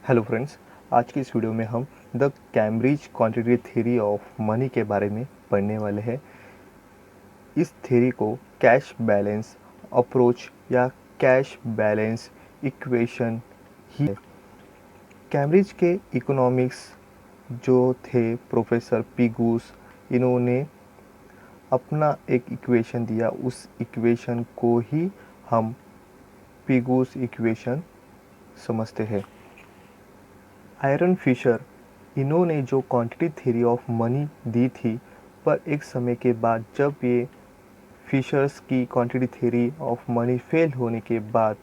Hello friends, आज की इस वीडियो में हम the Cambridge quantity theory of money के बारे में पढ़ने वाले हैं। इस थ्योरी को कैश बैलेंस अप्रोच या कैश बैलेंस इक्वेशन ही है। कैम्ब्रिज के इकोनॉमिक्स जो थे प्रोफेसर पिगूस, इन्होंने अपना एक इक्वेशन दिया। उस इक्वेशन को ही हम पिगूस इक्वेशन समझते हैं। आयरन फिशर, इन्होंने जो क्वांटिटी थ्योरी ऑफ मनी दी थी, पर एक समय के बाद जब ये फिशर्स की quantity theory of money fail होने के बाद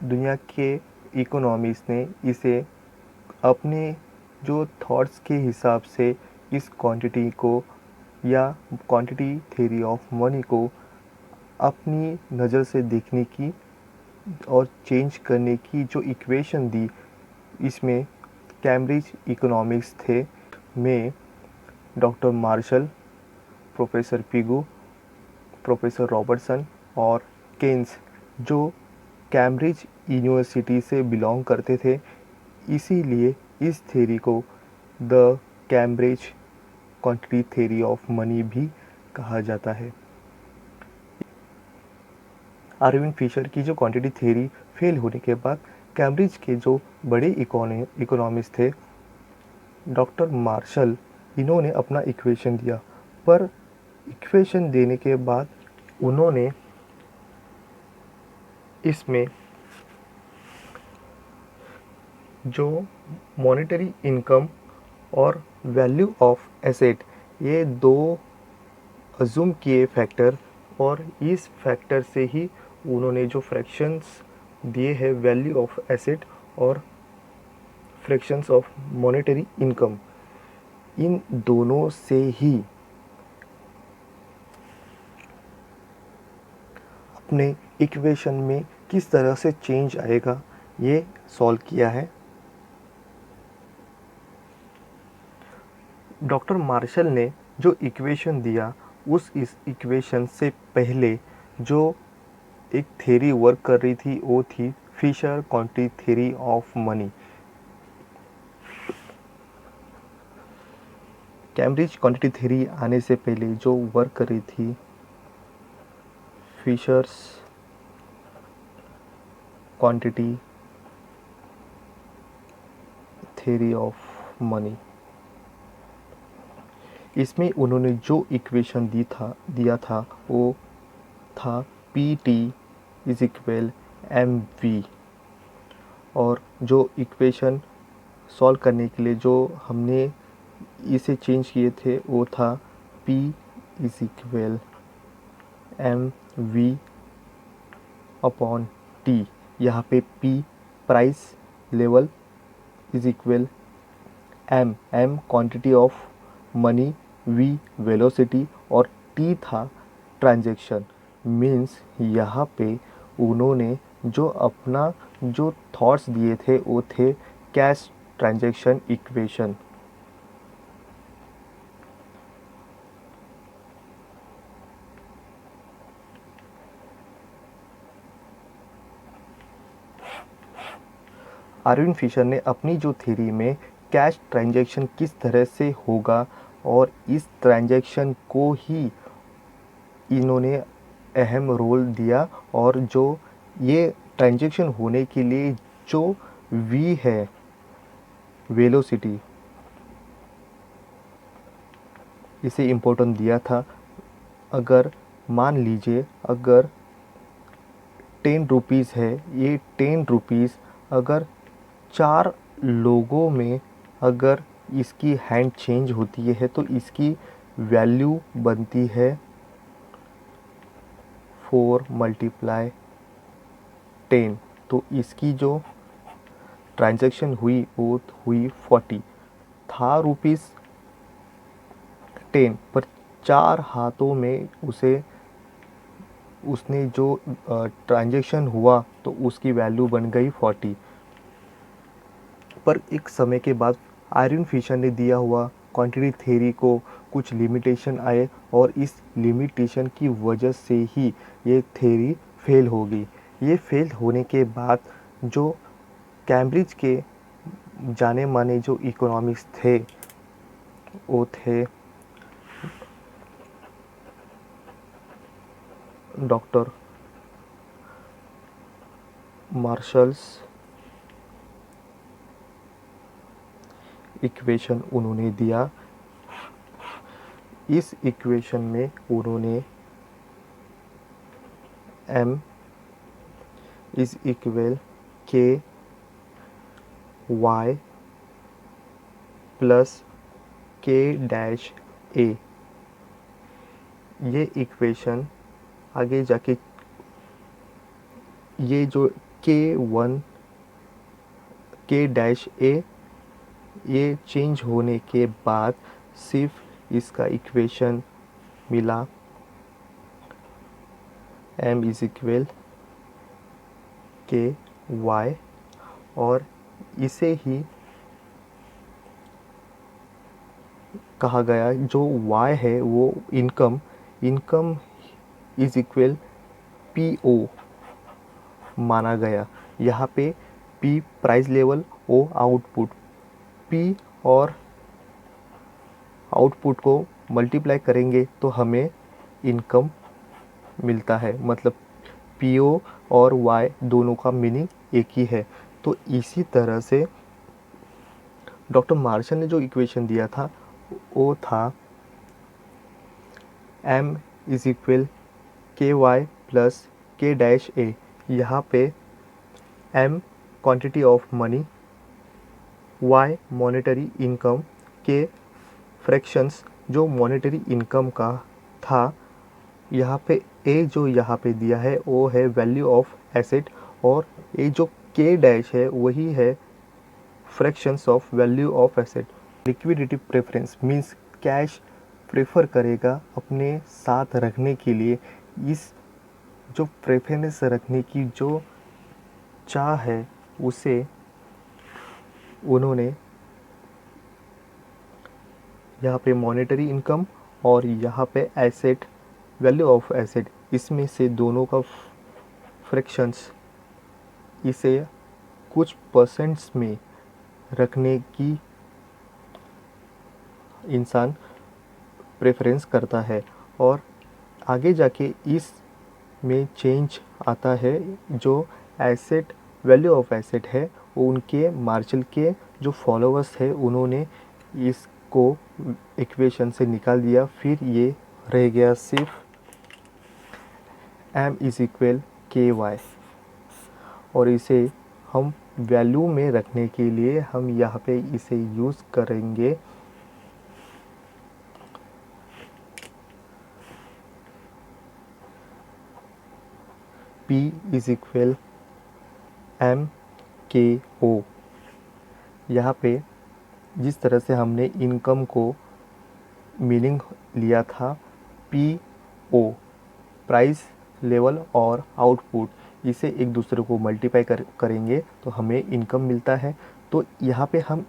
दुनिया के इकोनॉमिस्ट ने इसे अपने जो थॉट्स के हिसाब से इस क्वांटिटी को या क्वांटिटी थ्योरी ऑफ मनी को अपनी नज़र से देखने की और चेंज करने की जो इक्वेशन दी, इसमें कैम्ब्रिज इकोनॉमिक्स थे में doctor Marshall, professor Pigou, professor Robertson और केन्स, जो कैम्ब्रिज यूनिवर्सिटी से बिलोंग करते थे। इसीलिए इस थ्योरी को the Cambridge quantity theory of money भी कहा जाता है। अरविंद फिशर की जो क्वांटिटी थ्योरी फेल होने के बाद कैम्ब्रिज के जो बड़े इकोनॉमिस्ट थे, डॉक्टर मार्शल, इन्होंने अपना इक्वेशन दिया। पर इक्वेशन देने के बाद उन्होंने इसमें जो मॉनेटरी इनकम और वैल्यू ऑफ एसेट, ये दो अज्यूम किए फैक्टर, और इस फैक्टर से ही उन्होंने जो फ्रैक्शंस दिए हैं वैल्यू ऑफ एसेट और फ्रैक्शंस ऑफ मॉनेटरी इनकम, इन दोनों से ही अपने इक्वेशन में किस तरह से चेंज आएगा ये सॉल्व किया है। डॉक्टर मार्शल ने जो इक्वेशन दिया, इस इक्वेशन से पहले जो एक थ्योरी वर्क कर रही थी वो थी Fisher quantity theory of money. Cambridge quantity theory आने से पहले जो वर्क कर रही थी Fisher's quantity theory of money, इसमें उन्होंने जो इक्वेशन दिया था वो था P T is equal M V, और जो इक्वेशन सॉल्व करने के लिए जो हमने इसे चेंज किए थे वो था P is equal M V upon T. यहाँ पे P price level is equal M quantity of money, V velocity और T था ट्रांजैक्शन। मीन्स यहाँ पे उन्होंने जो अपना जो थॉट्स दिए थे वो थे cash transaction equation. Irving Fisher ने अपनी जो थ्योरी में कैश ट्रांजैक्शन किस तरह से होगा और इस ट्रांजैक्शन को ही इन्होंने अहम रोल दिया, और जो ये ट्रांजैक्शन होने के लिए जो वी है वेलोसिटी, इसे इम्पोर्टेंट दिया था। अगर मान लीजिए अगर 10 रुपीज़ है, ये 10 रुपीज़ अगर 4 लोगों में अगर इसकी हैंड चेंज होती है तो इसकी वैल्यू बनती है 4 मल्टीप्लाई 10। तो इसकी जो ट्रांजैक्शन हुई वो हुई 40 था रुपीज़ 10, पर 4 हाथों में उसने जो ट्रांजैक्शन हुआ तो उसकी वैल्यू बन गई 40। पर एक समय के बाद आयरन फिशर ने दिया हुआ क्वांटिटी थ्योरी को कुछ लिमिटेशन आए, और इस लिमिटेशन की वजह से ही ये थ्योरी फेल हो गई। ये फेल होने के बाद जो कैम्ब्रिज के जाने माने जो इकोनॉमिक्स थे वो थे डॉक्टर मार्शल्स इक्वेशन उन्होंने दिया। इस इक्वेशन में उन्होंने m is equal k y plus k dash a, ये इक्वेशन आगे जाके ये जो k1 k डैश a ये चेंज होने के बाद सिर्फ इसका इक्वेशन मिला m इज इक्वल के y, और इसे ही कहा गया जो y है वो इनकम इज इक्वल PO माना गया। यहाँ पे P price level, O output, P और आउटपुट को मल्टीप्लाई करेंगे तो हमें इनकम मिलता है, मतलब PO और Y दोनों का मीनिंग एक ही है। तो इसी तरह से डॉक्टर मार्शल ने जो इक्वेशन दिया था वो था m इज इक्वल के वाई प्लस के डैश ए। यहाँ पे m quantity of money, y monetary income, के फ्रैक्शंस जो मॉनेटरी इनकम का था, यहाँ पे a जो यहाँ पे दिया है वो है वैल्यू ऑफ एसेट, और a जो k डैश है वही है fractions of value of asset. Liquidity preference means cash prefer करेगा अपने साथ रखने के लिए। इस जो प्रेफरेंस रखने की जो चाह है उसे उन्होंने यहाँ पे मॉनेटरी इनकम और यहाँ पे एसेट वैल्यू ऑफ एसेट, इसमें से दोनों का फ्रैक्शंस इसे कुछ परसेंट्स में रखने की इंसान प्रेफरेंस करता है। और आगे जाके इस में चेंज आता है, जो एसेट वैल्यू ऑफ एसेट है उनके मार्शल के जो फॉलोअर्स है उन्होंने इसको इक्वेशन से निकाल दिया। फिर ये रह गया सिर्फ m इज इक्वल के वाई, और इसे हम वैल्यू में रखने के लिए हम यहाँ पे इसे यूज़ करेंगे P इज इक्वल एम के ओ। यहाँ पे जिस तरह से हमने इनकम को मीनिंग लिया था PO प्राइस लेवल और आउटपुट, इसे एक दूसरे को मल्टीप्लाई करेंगे तो हमें इनकम मिलता है। तो यहाँ पे हम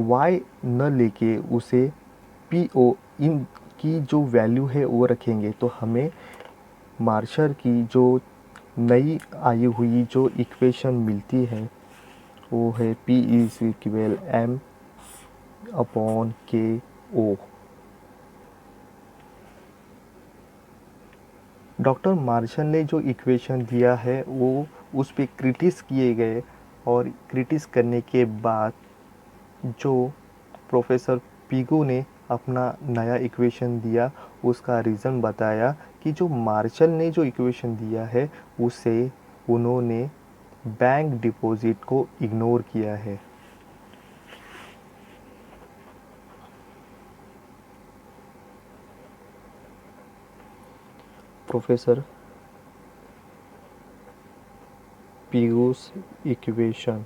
y न लेके उसे PO इन की जो वैल्यू है वो रखेंगे, तो हमें मार्शल की जो नई आई हुई जो इक्वेशन मिलती है वो है P is equal m upon के ओ। डॉक्टर मार्शल ने जो इक्वेशन दिया है वो उस पर क्रिटिस किए गए, और क्रिटिस करने के बाद जो प्रोफेसर पिगो ने अपना नया इक्वेशन दिया उसका रीज़न बताया कि जो मार्शल ने जो इक्वेशन दिया है उसे उन्होंने बैंक डिपॉजिट को इग्नोर किया है। प्रोफेसर पिगोस इक्वेशन,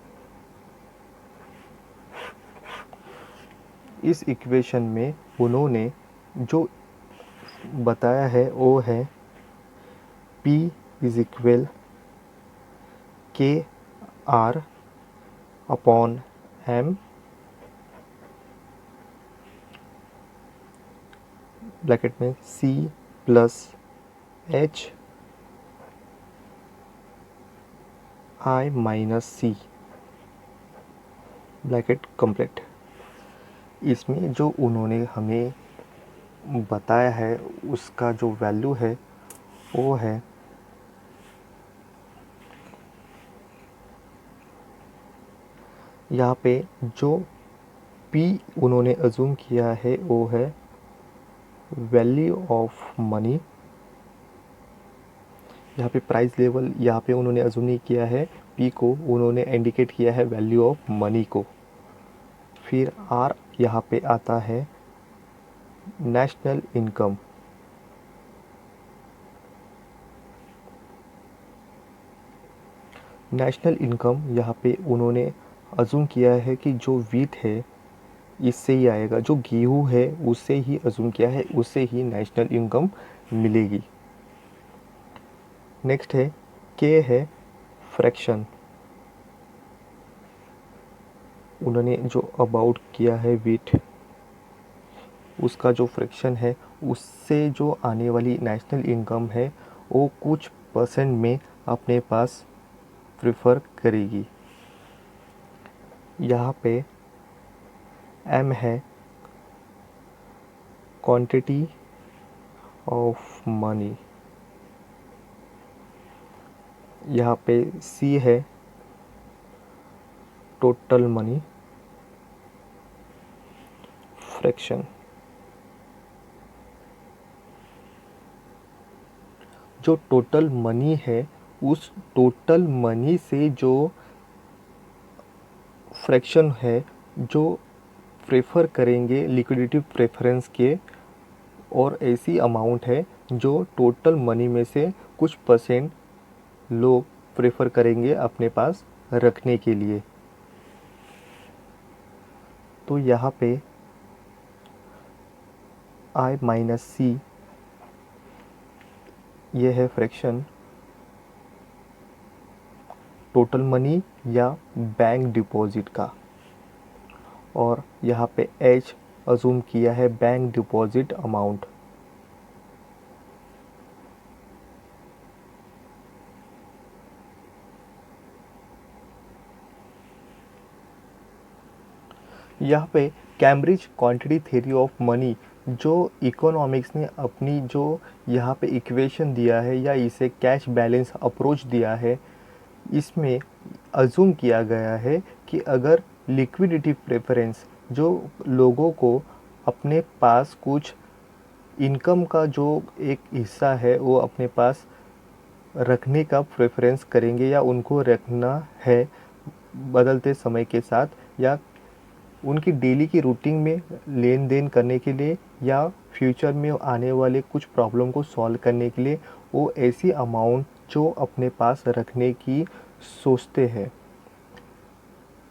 इस इक्वेशन में उन्होंने जो बताया है वो है P इज इक्वल के आर अपॉन एम ब्रैकेट में C plus H I minus C। Bracket complete. इसमें जो उन्होंने हमें बताया है उसका जो वैल्यू है वो है यहाँ पे जो P उन्होंने अज्यूम किया है वो है वैल्यू ऑफ मनी। यहाँ पे प्राइस लेवल यहाँ पे उन्होंने अज्यूम नहीं किया है, P को उन्होंने इंडिकेट किया है वैल्यू ऑफ मनी को। फिर R यहाँ पे आता है नेशनल इनकम। नेशनल इनकम यहाँ पे उन्होंने अज्यूम किया है कि जो वीट है इससे ही आएगा, जो गेहूँ है उससे ही अज्यूम किया है, उससे ही नेशनल इनकम मिलेगी। नेक्स्ट है के है फ्रैक्शन। उन्होंने जो अबाउट किया है वीट, उसका जो फ्रैक्शन है उससे जो आने वाली नेशनल इनकम है वो कुछ परसेंट में अपने पास प्रेफर करेगी। यहाँ पे M है क्वांटिटी ऑफ मनी। यहाँ पे C है टोटल मनी फ्रैक्शन। जो टोटल मनी है उस टोटल मनी से जो फ्रैक्शन है जो प्रेफर करेंगे लिक्विडिटी प्रेफरेंस के, और ऐसी अमाउंट है जो टोटल मनी में से कुछ परसेंट लोग प्रेफर करेंगे अपने पास रखने के लिए। तो यहाँ पे I माइनस सी ये है फ्रैक्शन टोटल मनी या बैंक डिपॉजिट का, और यहाँ पे H अज्यूम किया है बैंक डिपॉजिट अमाउंट। यहाँ पे Cambridge quantity theory of money जो इकोनॉमिक्स ने अपनी जो यहाँ पे इक्वेशन दिया है या इसे कैश बैलेंस अप्रोच दिया है, इसमें अज्यूम किया गया है कि अगर लिक्विडिटी प्रेफरेंस जो लोगों को अपने पास कुछ इनकम का जो एक हिस्सा है वो अपने पास रखने का प्रेफरेंस करेंगे या उनको रखना है बदलते समय के साथ, या उनकी डेली की रूटीन में लेन देन करने के लिए या फ्यूचर में आने वाले कुछ प्रॉब्लम को सॉल्व करने के लिए वो ऐसी अमाउंट जो अपने पास रखने की सोचते हैं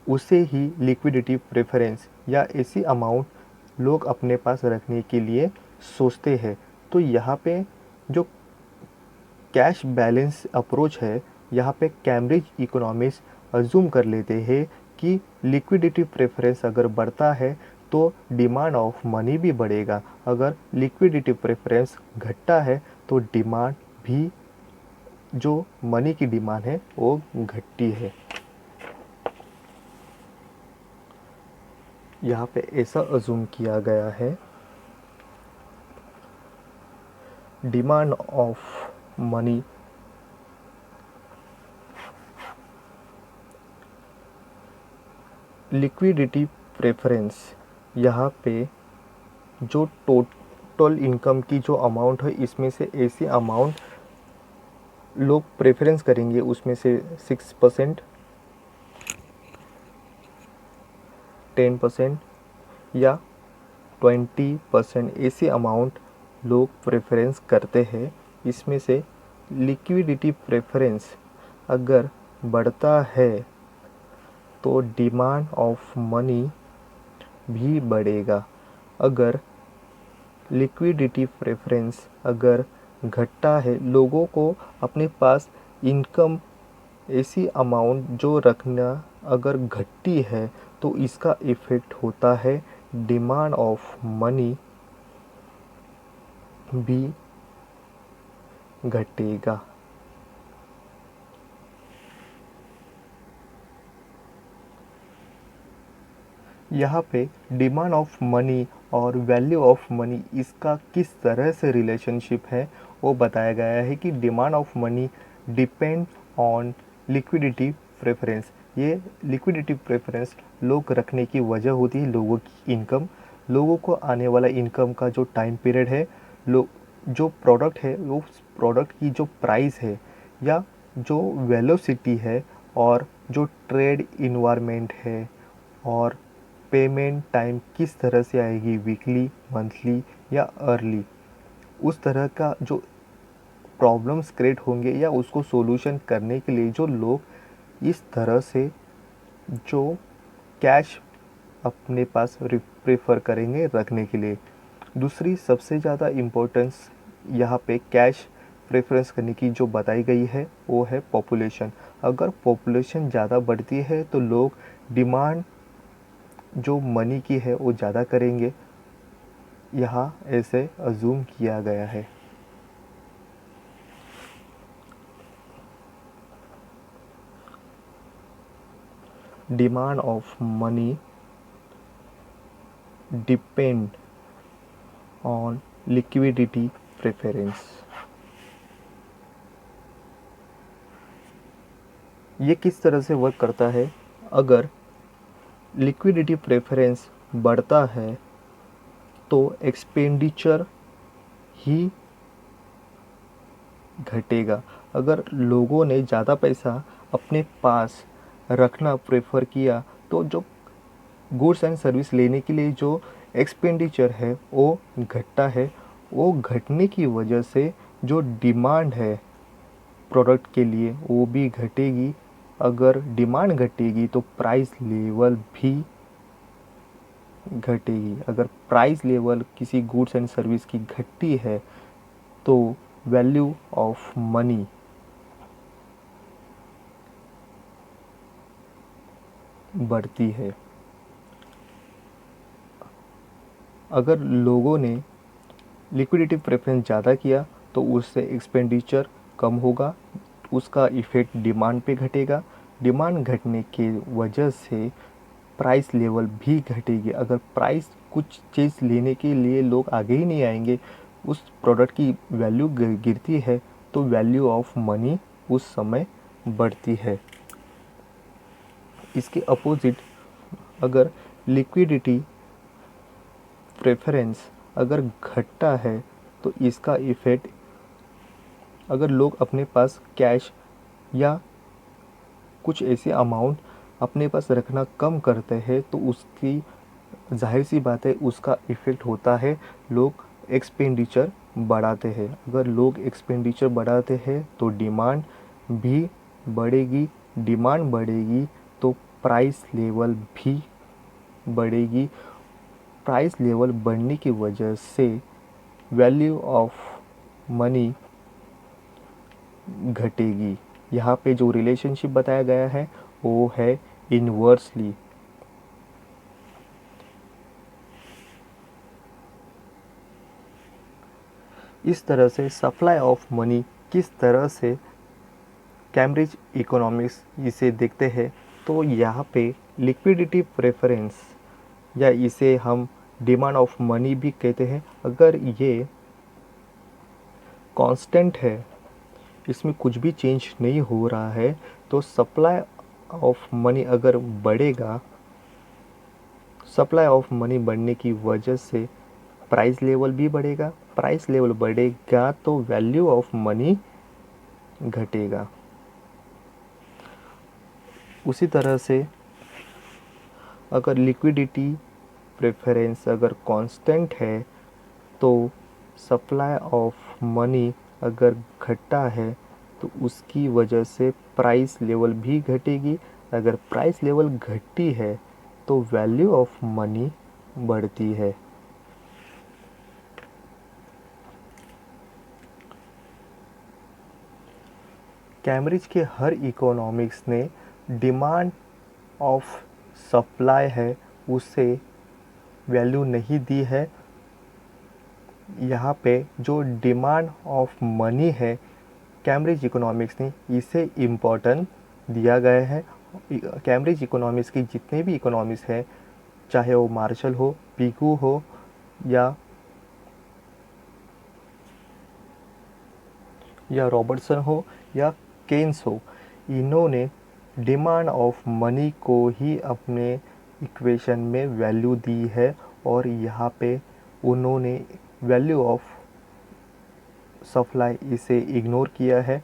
उसे ही लिक्विडिटी प्रेफरेंस या ऐसी अमाउंट लोग अपने पास रखने के लिए सोचते हैं। तो यहाँ पे जो कैश बैलेंस अप्रोच है, यहाँ पे कैम्ब्रिज इकोनॉमिक्स अज्यूम कर लेते हैं कि लिक्विडिटी प्रेफरेंस अगर बढ़ता है तो डिमांड ऑफ मनी भी बढ़ेगा, अगर लिक्विडिटी प्रेफरेंस घटता है तो डिमांड भी, जो मनी की डिमांड है वो घटती है। यहाँ पे ऐसा अज्यूम किया गया है demand of money liquidity preference, यहाँ पे जो टोटल इनकम की जो अमाउंट है इसमें से ऐसी अमाउंट लोग प्रेफरेंस करेंगे, उसमें से 6%, 10% या 20% ऐसी अमाउंट लोग प्रेफरेंस करते हैं। इसमें से लिक्विडिटी प्रेफरेंस अगर बढ़ता है तो डिमांड ऑफ मनी भी बढ़ेगा, अगर लिक्विडिटी प्रेफरेंस अगर घटता है, लोगों को अपने पास इनकम ऐसी अमाउंट जो रखना अगर घटती है तो इसका इफ़ेक्ट होता है डिमांड ऑफ मनी भी घटेगा। यहाँ पे डिमांड ऑफ मनी और वैल्यू ऑफ मनी इसका किस तरह से रिलेशनशिप है वो बताया गया है कि demand of money depend on liquidity preference. ये लिक्विडिटी प्रेफरेंस लोग रखने की वजह होती है लोगों की इनकम, लोगों को आने वाला इनकम का जो टाइम पीरियड है, लोग जो प्रोडक्ट है वो प्रोडक्ट की जो प्राइस है या जो वेलोसिटी है और जो ट्रेड इन्वायरमेंट है और पेमेंट टाइम किस तरह से आएगी, वीकली, मंथली या अर्ली, उस तरह का जो प्रॉब्लम्स क्रिएट होंगे या उसको सॉल्यूशन करने के लिए जो लोग इस तरह से जो कैश अपने पास प्रेफर करेंगे रखने के लिए। दूसरी सबसे ज़्यादा इम्पोर्टेंस यहाँ पे कैश प्रेफरेंस करने की जो बताई गई है वो है पॉपुलेशन। अगर पॉपुलेशन ज़्यादा बढ़ती है तो लोग डिमांड जो मनी की है वो ज़्यादा करेंगे, यहाँ ऐसे अज्यूम किया गया है। Demand of money depend on liquidity preference. ये किस तरह से वर्क करता है? अगर लिक्विडिटी प्रेफरेंस बढ़ता है तो एक्सपेंडिचर ही घटेगा। अगर लोगों ने ज़्यादा पैसा अपने पास रखना प्रेफर किया तो जो गुड्स एंड सर्विस लेने के लिए जो एक्सपेंडिचर है वो घटता है। वो घटने की वजह से जो डिमांड है प्रोडक्ट के लिए वो भी घटेगी। अगर डिमांड घटेगी तो प्राइस लेवल भी घटेगी। अगर प्राइस लेवल किसी गुड्स एंड सर्विस की घटती है तो वैल्यू ऑफ मनी बढ़ती है। अगर लोगों ने लिक्विडिटी प्रेफरेंस ज़्यादा किया तो उससे एक्सपेंडिचर कम होगा, उसका इफ़ेक्ट डिमांड पे घटेगा। डिमांड घटने की वजह से प्राइस लेवल भी घटेगी। अगर प्राइस कुछ चीज़ लेने के लिए लोग आगे ही नहीं आएंगे, उस प्रोडक्ट की वैल्यू गिरती है तो वैल्यू ऑफ मनी उस समय बढ़ती है। इसके अपोजिट अगर लिक्विडिटी प्रेफरेंस अगर घटता है तो इसका इफ़ेक्ट, अगर लोग अपने पास कैश या कुछ ऐसे अमाउंट अपने पास रखना कम करते हैं तो उसकी जाहिर सी बात है उसका इफ़ेक्ट होता है, लोग एक्सपेंडिचर बढ़ाते हैं। अगर लोग एक्सपेंडिचर बढ़ाते हैं तो डिमांड भी बढ़ेगी, डिमांड बढ़ेगी तो प्राइस लेवल भी बढ़ेगी। प्राइस लेवल बढ़ने की वजह से वैल्यू ऑफ मनी घटेगी। यहाँ पे जो रिलेशनशिप बताया गया है वो है इन्वर्सली। इस तरह से सप्लाई ऑफ मनी किस तरह से कैम्ब्रिज इकोनॉमिक्स इसे देखते हैं तो यहाँ पे लिक्विडिटी प्रेफरेंस या इसे हम डिमांड ऑफ मनी भी कहते हैं, अगर ये कांस्टेंट है, इसमें कुछ भी चेंज नहीं हो रहा है तो सप्लाई ऑफ मनी अगर बढ़ेगा, सप्लाई ऑफ मनी बढ़ने की वजह से प्राइस लेवल भी बढ़ेगा। प्राइस लेवल बढ़ेगा तो वैल्यू ऑफ मनी घटेगा। उसी तरह से अगर लिक्विडिटी प्रेफरेंस अगर कांस्टेंट है तो सप्लाई ऑफ मनी अगर घटता है तो उसकी वजह से प्राइस लेवल भी घटेगी। अगर प्राइस लेवल घटती है तो वैल्यू ऑफ मनी बढ़ती है। कैम्ब्रिज के हर इकोनॉमिक्स ने डिमांड ऑफ सप्लाई है उसे वैल्यू नहीं दी है। यहाँ पे जो डिमांड ऑफ मनी है कैम्ब्रिज इकोनॉमिक्स ने इसे इम्पोर्टेंट दिया गया है। कैम्ब्रिज इकोनॉमिक्स की जितने भी इकोनॉमिक्स हैं चाहे वो मार्शल हो, पिगू हो या रॉबर्टसन हो या केन्स हो, इन्होंने डिमांड ऑफ मनी को ही अपने इक्वेशन में वैल्यू दी है और यहाँ पे उन्होंने वैल्यू ऑफ सप्लाई इसे इग्नोर किया है।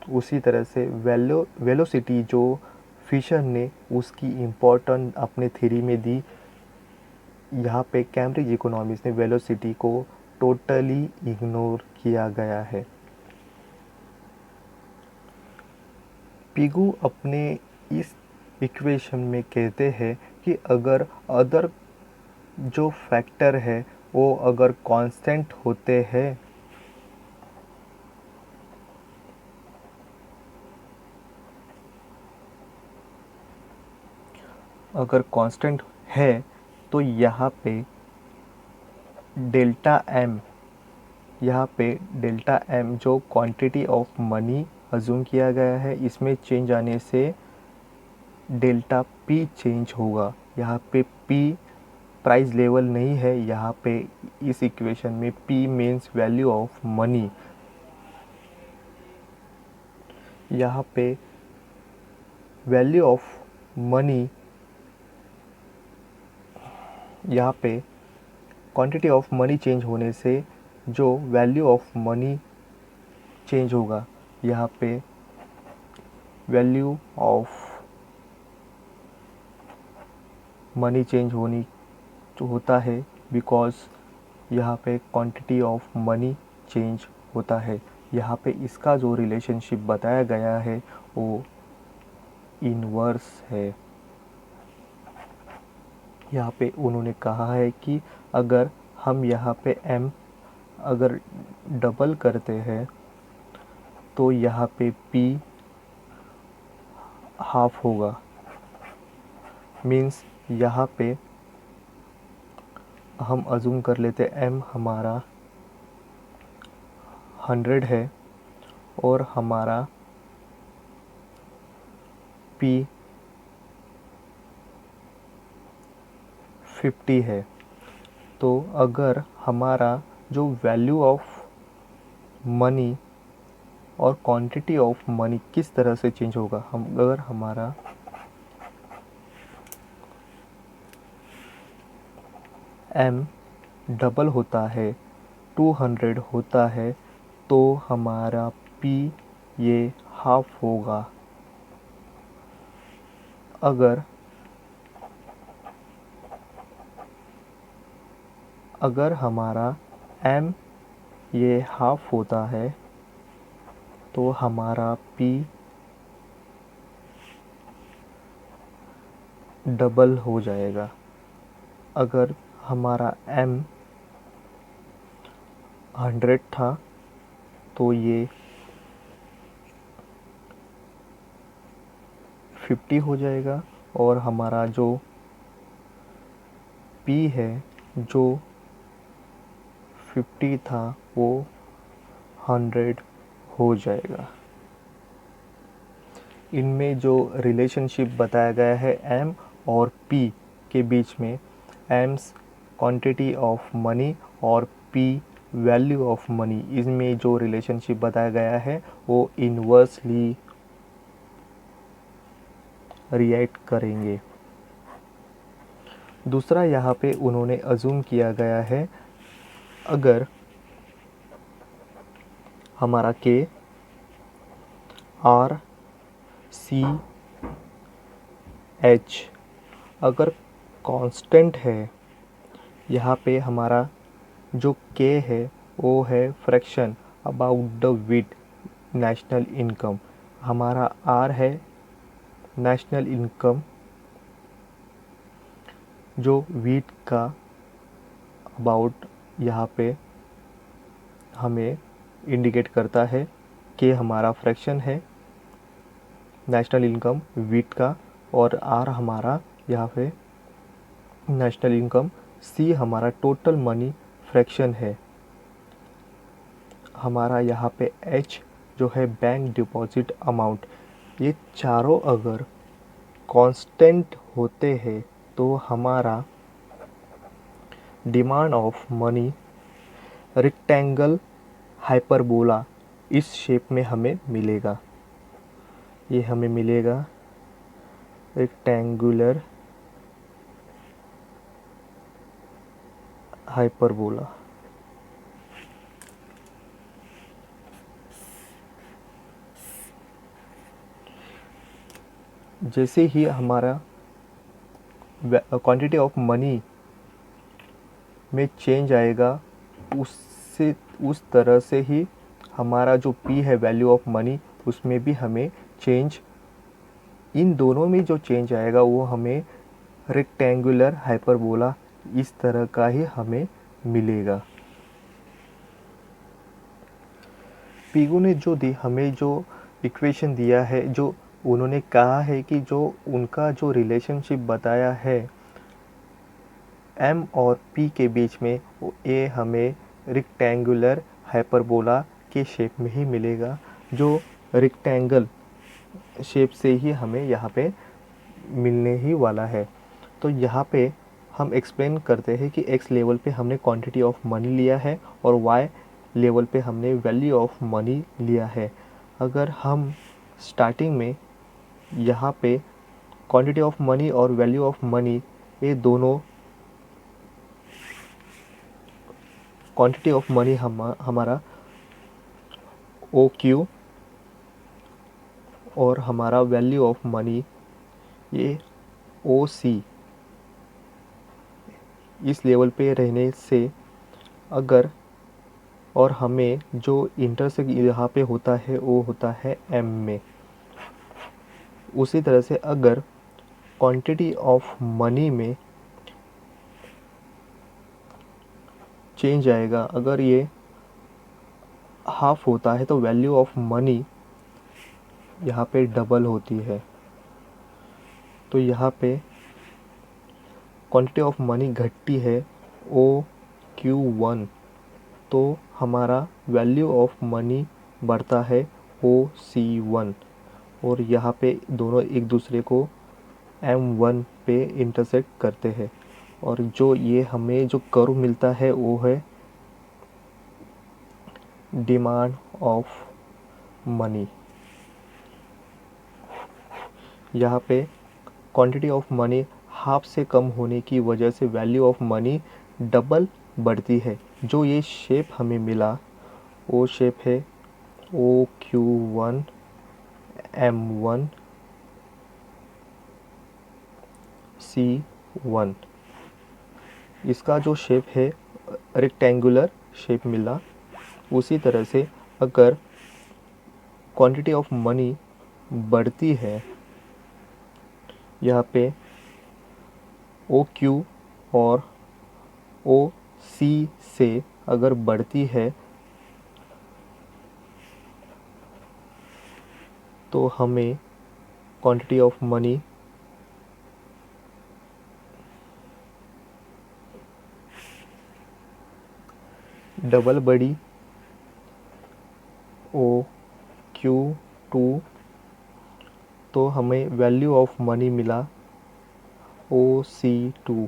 उसी तरह से वेलोसिटी जो फिशर ने उसकी इम्पोर्टेंट अपने थ्योरी में दी, यहाँ पे कैम्ब्रिज इकोनॉमिक्स ने वेलोसिटी को टोटली इग्नोर किया गया है। पिगू अपने इस इक्वेशन में कहते हैं कि अगर अदर जो फैक्टर है वो अगर कांस्टेंट होते हैं अगर कांस्टेंट है तो यहाँ पे डेल्टा एम जो क्वांटिटी ऑफ मनी अज्यूम किया गया है, इसमें चेंज आने से डेल्टा पी चेंज होगा। यहाँ पे पी प्राइस लेवल नहीं है, यहाँ पे इस इक्वेशन में P means value of money. यहाँ पे वैल्यू ऑफ मनी, यहाँ पे क्वांटिटी ऑफ मनी चेंज होने से जो वैल्यू ऑफ मनी चेंज होगा, यहाँ पे वैल्यू ऑफ मनी चेंज होता है बिकॉज यहाँ पे क्वांटिटी ऑफ मनी चेंज होता है। यहाँ पे इसका जो रिलेशनशिप बताया गया है वो इनवर्स है। यहाँ पे उन्होंने कहा है कि अगर हम यहाँ पे m अगर डबल करते हैं तो यहाँ पे p हाफ होगा। मीन्स यहाँ पे हम अज्यूम कर लेते m हमारा 100 है और हमारा p 50 है। तो अगर हमारा जो वैल्यू ऑफ मनी और क्वांटिटी ऑफ मनी किस तरह से चेंज होगा, अगर हमारा m डबल होता है, 200 होता है, तो हमारा p ये हाफ होगा। अगर हमारा m ये हाफ होता है तो हमारा p डबल हो जाएगा। अगर हमारा m 100 था तो ये 50 हो जाएगा और हमारा जो p है जो 50 था वो 100 हो जाएगा। इनमें जो रिलेशनशिप बताया गया है m और p के बीच में, m's क्वांटिटी ऑफ मनी और p वैल्यू ऑफ मनी, इसमें जो रिलेशनशिप बताया गया है वो इन्वर्सली रिएक्ट करेंगे। दूसरा यहाँ पे उन्होंने अज्यूम किया गया है, अगर हमारा k r c h अगर कांस्टेंट है, यहाँ पे हमारा जो k है वो है fraction about the with national income, हमारा r है नेशनल इनकम जो वीट का अबाउट यहाँ पे हमें इंडिकेट करता है कि हमारा फ्रैक्शन है नेशनल इनकम वीट का, और आर हमारा यहाँ पे नेशनल इनकम, सी हमारा टोटल मनी फ्रैक्शन है, हमारा यहाँ पे एच जो है बैंक डिपॉजिट अमाउंट। ये चारों अगर कांस्टेंट होते हैं तो हमारा demand of money rectangle hyperbola इस शेप में हमें मिलेगा। ये हमें मिलेगा रेक्टेंगुलर हाइपरबोला। जैसे ही हमारा क्वांटिटी ऑफ मनी में चेंज आएगा, उससे उस तरह से ही हमारा जो P है, वैल्यू ऑफ मनी, उसमें भी हमें चेंज, इन दोनों में जो चेंज आएगा वो हमें रेक्टेंगुलर हाइपरबोला इस तरह का ही हमें मिलेगा। पीगू ने हमें जो इक्वेशन दिया है, जो उन्होंने कहा है कि जो उनका जो रिलेशनशिप बताया है M और P के बीच में, ये हमें रेक्टेंगुलर हाइपरबोला के शेप में ही मिलेगा, जो रेक्टेंगल शेप से ही हमें यहाँ पे मिलने ही वाला है। तो यहाँ पे हम एक्सप्लेन करते हैं कि x लेवल पे हमने क्वांटिटी ऑफ मनी लिया है और y लेवल पे हमने वैल्यू ऑफ मनी लिया है। अगर हम स्टार्टिंग में यहाँ पे क्वांटिटी ऑफ मनी और वैल्यू ऑफ मनी, ये दोनों, क्वांटिटी ऑफ मनी हमारा OQ और हमारा वैल्यू ऑफ मनी ये OC, इस लेवल पे रहने से अगर, और हमें जो इंटरसेक्ट यहाँ पे होता है वो होता है M में। उसी तरह से अगर क्वांटिटी ऑफ मनी में चेंज आएगा, अगर ये हाफ होता है तो वैल्यू ऑफ मनी यहाँ पे डबल होती है। तो यहाँ पे क्वांटिटी ऑफ मनी घटती है OQ1, तो हमारा वैल्यू ऑफ मनी बढ़ता है OC1, और यहाँ पे दोनों एक दूसरे को M1 पे इंटरसेक्ट करते हैं, और जो ये हमें जो कर्व मिलता है वो है डिमांड ऑफ मनी। यहाँ पे क्वांटिटी ऑफ मनी हाफ से कम होने की वजह से वैल्यू ऑफ मनी डबल बढ़ती है। जो ये शेप हमें मिला वो शेप है OQ1 M1 C1। इसका जो शेप है रेक्टेंगुलर शेप मिला। उसी तरह से अगर क्वांटिटी ऑफ मनी बढ़ती है, यहाँ पे OQ और OC से अगर बढ़ती है तो हमें क्वांटिटी ऑफ मनी डबल बढ़ी OQ2, तो हमें वैल्यू ऑफ मनी मिला OC2,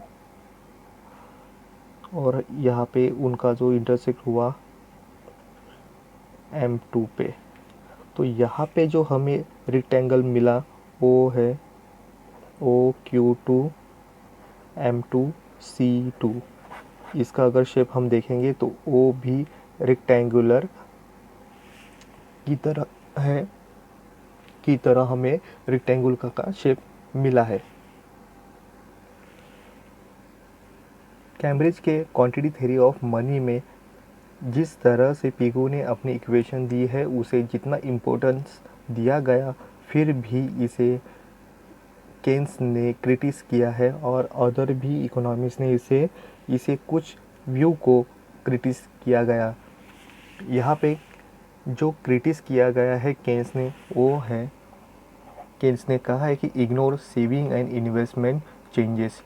और यहाँ पे उनका जो इंटरसेक्ट हुआ M2 पे। तो यहाँ पे जो हमें रेक्टेंगल मिला वो है OQ2 M2 C2। इसका अगर शेप हम देखेंगे तो वो भी रेक्टेंगुलर की तरह है, की तरह हमें रेक्टेंगल का शेप मिला है। कैम्ब्रिज के क्वांटिटी थ्योरी ऑफ मनी में जिस तरह से पीगू ने अपनी इक्वेशन दी है, उसे जितना इम्पोर्टेंस दिया गया, फिर भी इसे केन्स ने क्रिटिस किया है, और अदर भी इकोनॉमिस्ट ने इसे कुछ व्यू को क्रिटिस किया गया। यहाँ पे जो क्रिटिस किया गया है केन्स ने, वो है, केन्स ने कहा है कि ignore saving and investment changes.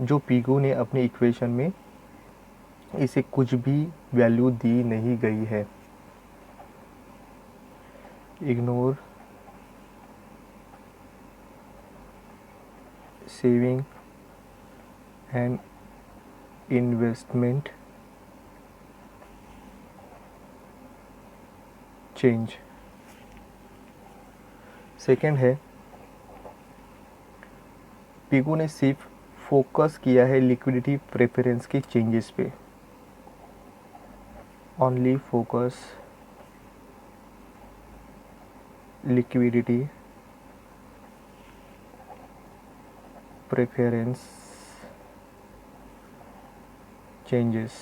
जो पीगू ने अपनी इक्वेशन में इसे कुछ भी वैल्यू दी नहीं गई है। Ignore saving and investment change. Second है, पिगू ने सिर्फ फोकस किया है लिक्विडिटी प्रेफरेंस के चेंजेस पे, only focus liquidity preference changes.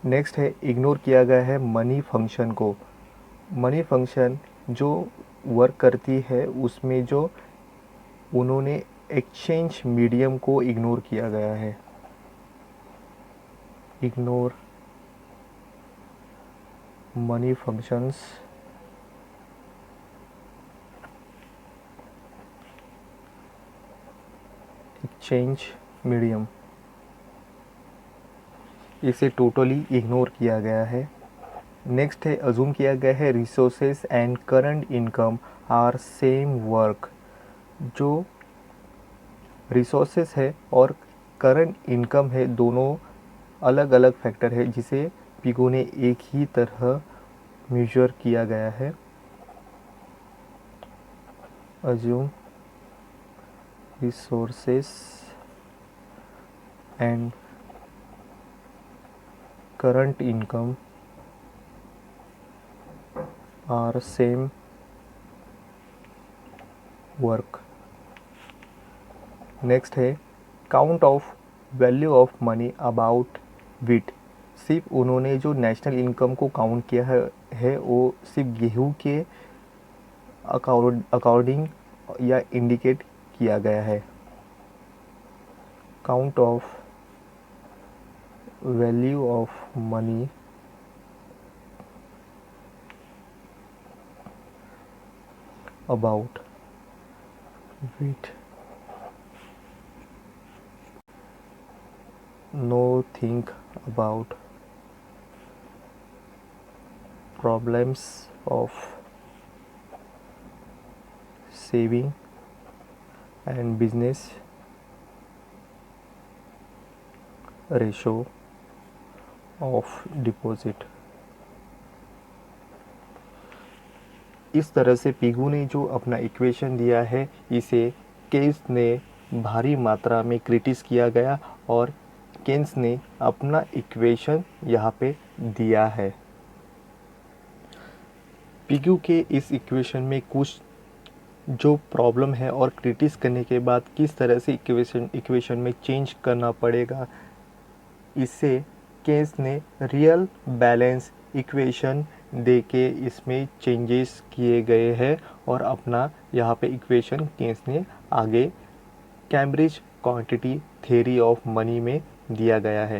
Next है, इग्नोर किया गया है मनी फंक्शन को। मनी फंक्शन जो वर्क करती है उसमें जो उन्होंने एक्सचेंज मीडियम को इग्नोर किया गया है। Ignore money functions exchange medium, इसे टोटली इग्नोर किया गया है। नेक्स्ट है, अज्यूम किया गया है resources and current income are same work. जो रिसोर्सेज है और करंट इनकम है दोनों अलग अलग फैक्टर है जिसे पिगो ने एक ही तरह मेजर किया गया है। Assume resources and current income are same work. Next है, count of value of money about with. सिर्फ उन्होंने जो नेशनल इनकम को काउंट किया है वो सिर्फ गेहूं के अकॉर्डिंग या इंडिकेट किया गया है। Count of value of money about it, no think about problems of saving and business ratio of deposit। इस तरह से पिगू ने जो अपना इक्वेशन दिया है इसे केन्स ने भारी मात्रा में क्रिटिस किया गया और केन्स ने अपना इक्वेशन यहाँ पे दिया है। पिगू के इस इक्वेशन में कुछ जो प्रॉब्लम है और क्रिटिस करने के बाद किस तरह से इक्वेशन में चेंज करना पड़ेगा, इससे केन्स ने रियल बैलेंस इक्वेशन दे के इसमें चेंजेस किए गए हैं और अपना यहाँ पे इक्वेशन केन्स ने आगे Cambridge quantity theory of money में दिया गया है।